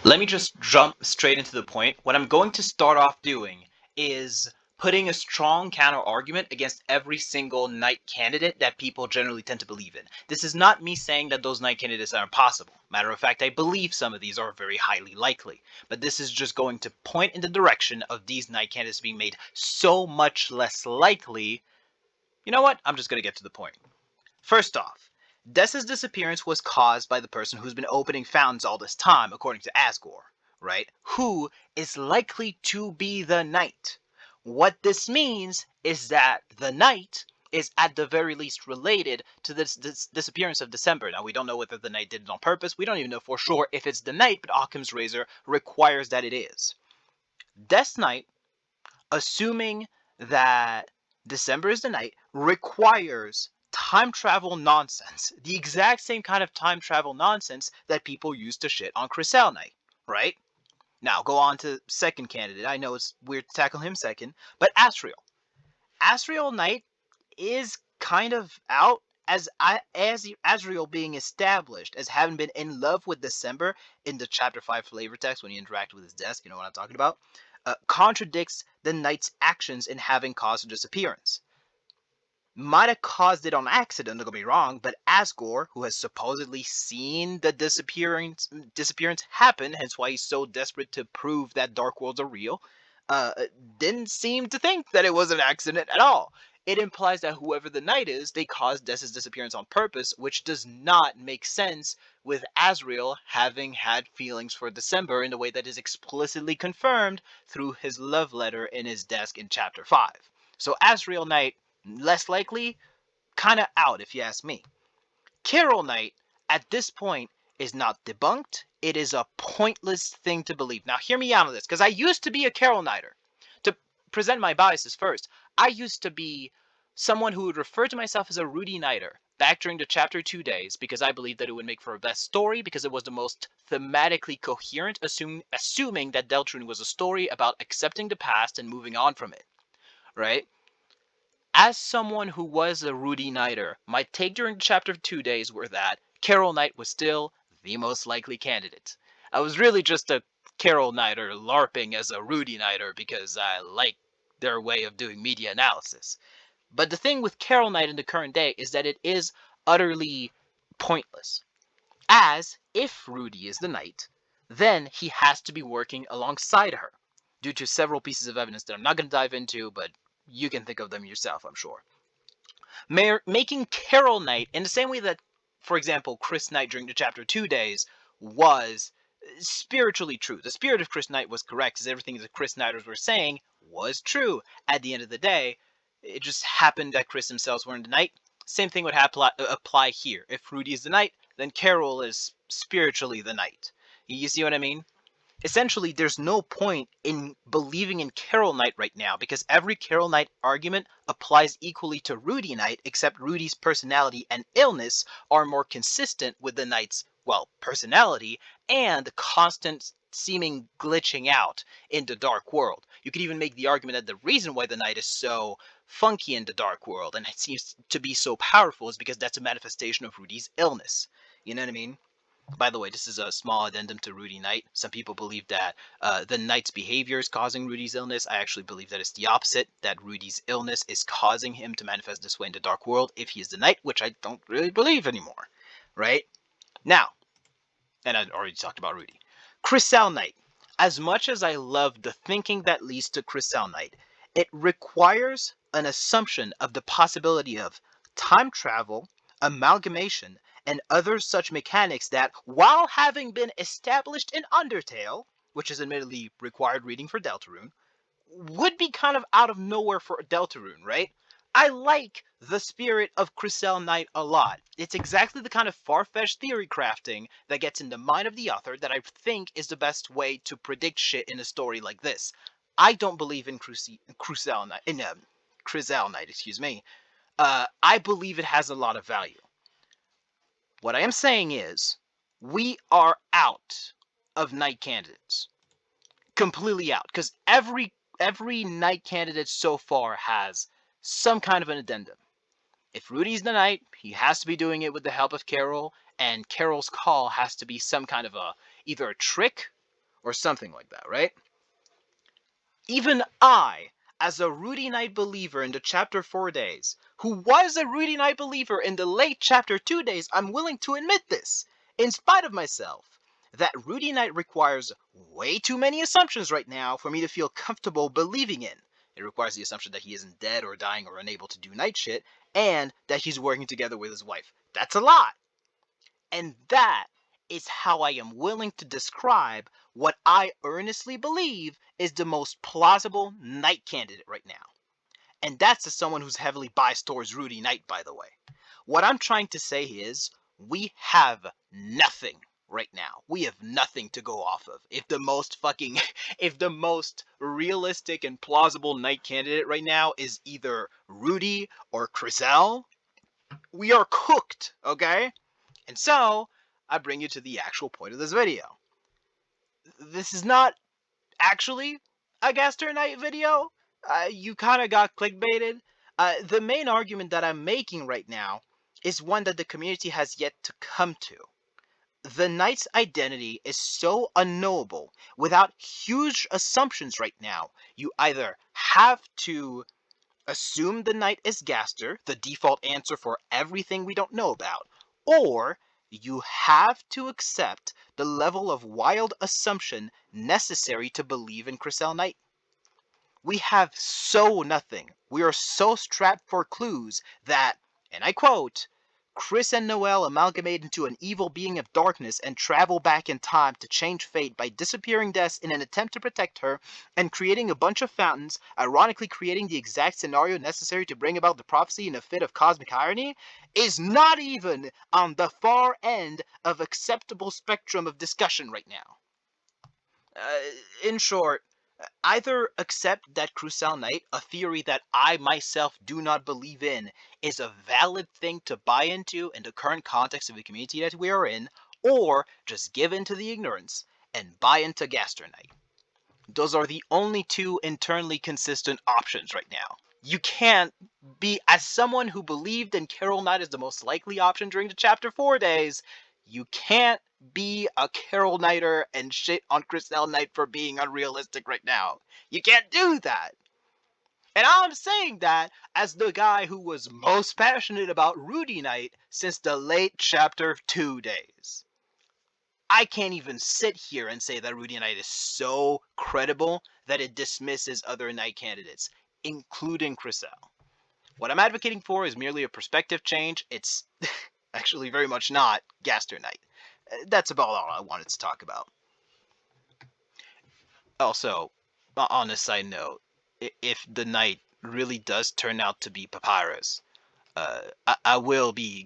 Let me just jump straight into the point. What I'm going to start off doing is putting a strong counter argument against every single knight candidate that people generally tend to believe in. This is not me saying that those knight candidates are impossible. Matter of fact, I believe some of these are very highly likely. But this is just going to point in the direction of these knight candidates being made so much less likely. You know what? I'm just going to get to the point. First off, Dessa's disappearance was caused by the person who's been opening fountains all this time, according to Asgore, right? Who is likely to be the knight. What this means is that the knight is at the very least related to this disappearance of December. Now, we don't know whether the knight did it on purpose. We don't even know for sure if it's the knight, but Occam's razor requires that it is. Death's Knight, assuming that December is the night, requires time travel nonsense. The exact same kind of time travel nonsense that people use to shit on Crisell Knight, right? Now, go on to second candidate. I know it's weird to tackle him second, but Asriel. Asriel Knight is kind of out as Asriel being established as having been in love with December in the chapter 5 flavor text when he interacted with his desk, you know what I'm talking about, contradicts the knight's actions in having caused a disappearance. Might have caused it on accident, don't get me wrong, but Asgore, who has supposedly seen the disappearance happen, hence why he's so desperate to prove that dark worlds are real, didn't seem to think that it was an accident at all. It implies that whoever the knight is, they caused Dessa's disappearance on purpose, which does not make sense with Asriel having had feelings for December in the way that is explicitly confirmed through his love letter in his desk in chapter 5. So Asriel Knight, less likely, kind of out if you ask me. Carol Knight, at this point, is not debunked. It is a pointless thing to believe. Now, hear me out on this, because I used to be a Carol Knighter. To present my biases first, I used to be someone who would refer to myself as a Rudy Knighter back during the chapter 2 days because I believed that it would make for a best story because it was the most thematically coherent, assuming that Deltarune was a story about accepting the past and moving on from it, right? As someone who was a Rudy Knighter, my take during chapter 2 days were that Carol Knight was still the most likely candidate. I was really just a Carol Knighter LARPing as a Rudy Knighter because I like their way of doing media analysis. But the thing with Carol Knight in the current day is that it is utterly pointless. As if Rudy is the knight, then he has to be working alongside her, due to several pieces of evidence that I'm not going to dive into, but you can think of them yourself, I'm sure. Making Carol Knight in the same way that, for example, Chris Knight during the chapter 2 days was spiritually true. The spirit of Chris Knight was correct, as everything that Chris Knighters were saying was true. At the end of the day, it just happened that Chris themselves weren't the knight. Same thing would apply here. If Rudy is the knight, then Carol is spiritually the knight. You see what I mean? Essentially, there's no point in believing in Carol Knight right now because every Carol Knight argument applies equally to Rudy Knight, except Rudy's personality and illness are more consistent with the Knight's, well, personality and the constant seeming glitching out in the Dark World. You could even make the argument that the reason why the Knight is so funky in the Dark World and it seems to be so powerful is because that's a manifestation of Rudy's illness. You know what I mean? By the way, this is a small addendum to Rudy Knight. Some people believe that the Knight's behavior is causing Rudy's illness. I actually believe that it's the opposite, that Rudy's illness is causing him to manifest this way in the Dark World if he is the Knight, which I don't really believe anymore, right? Now, and I already talked about Rudy. Crisell Knight. As much as I love the thinking that leads to Crisell Knight, it requires an assumption of the possibility of time travel, amalgamation, and other such mechanics that, while having been established in Undertale, which is admittedly required reading for Deltarune, would be kind of out of nowhere for Deltarune, right? I like the spirit of Crisell Knight a lot. It's exactly the kind of far-fetched theory crafting that gets in the mind of the author that I think is the best way to predict shit in a story like this. I don't believe in Crisell Knight, excuse me. I believe it has a lot of value. What I am saying is, we are out of knight candidates. Completely out. Because every knight candidate so far has some kind of an addendum. If Rudy's the knight, he has to be doing it with the help of Carol, and Carol's call has to be some kind of either a trick or something like that, right? Even I, as a Rudy Knight believer in the chapter 4 days, who was a Rudy Knight believer in the late chapter 2 days, I'm willing to admit this, in spite of myself, that Rudy Knight requires way too many assumptions right now for me to feel comfortable believing in. It requires the assumption that he isn't dead or dying or unable to do night shit, and that he's working together with his wife. That's a lot. And that is how I am willing to describe what I earnestly believe is the most plausible Knight candidate right now. And that's as someone who's heavily biased towards Rudy Knight, by the way. What I'm trying to say is, we have nothing right now. We have nothing to go off of. If the most if the most realistic and plausible Knight candidate right now is either Rudy or Chriselle, we are cooked, okay? And so, I bring you to the actual point of this video. This is not actually a Gaster Knight video. You kind of got clickbaited. The main argument that I'm making right now is one that the community has yet to come to. The Knight's identity is so unknowable without huge assumptions right now. You either have to assume the Knight is Gaster, the default answer for everything we don't know about, or you have to accept the level of wild assumption necessary to believe in Chriselle Knight. We have so nothing. We are so strapped for clues that, and I quote, Chris and Noelle amalgamate into an evil being of darkness and travel back in time to change fate by disappearing Des in an attempt to protect her and creating a bunch of fountains, ironically creating the exact scenario necessary to bring about the prophecy in a fit of cosmic irony, is not even on the far end of acceptable spectrum of discussion right now. In short, either accept that Chriselle Knight, a theory that I myself do not believe in, is a valid thing to buy into in the current context of the community that we are in, or just give in to the ignorance and buy into Gaster Knight. Those are the only two internally consistent options right now. You can't be, as someone who believed in Carol Knight as the most likely option during the chapter 4 days, you can't be a Carol Knighter and shit on Chriselle Knight for being unrealistic right now. You can't do that. And I'm saying that as the guy who was most passionate about Rudy Knight since the late chapter 2 days. I can't even sit here and say that Rudy Knight is so credible that it dismisses other Knight candidates, including Chriselle. What I'm advocating for is merely a perspective change. It's actually very much not Gaster Knight. That's about all I wanted to talk about. Also, on a side note, if the Knight really does turn out to be Papyrus, I will be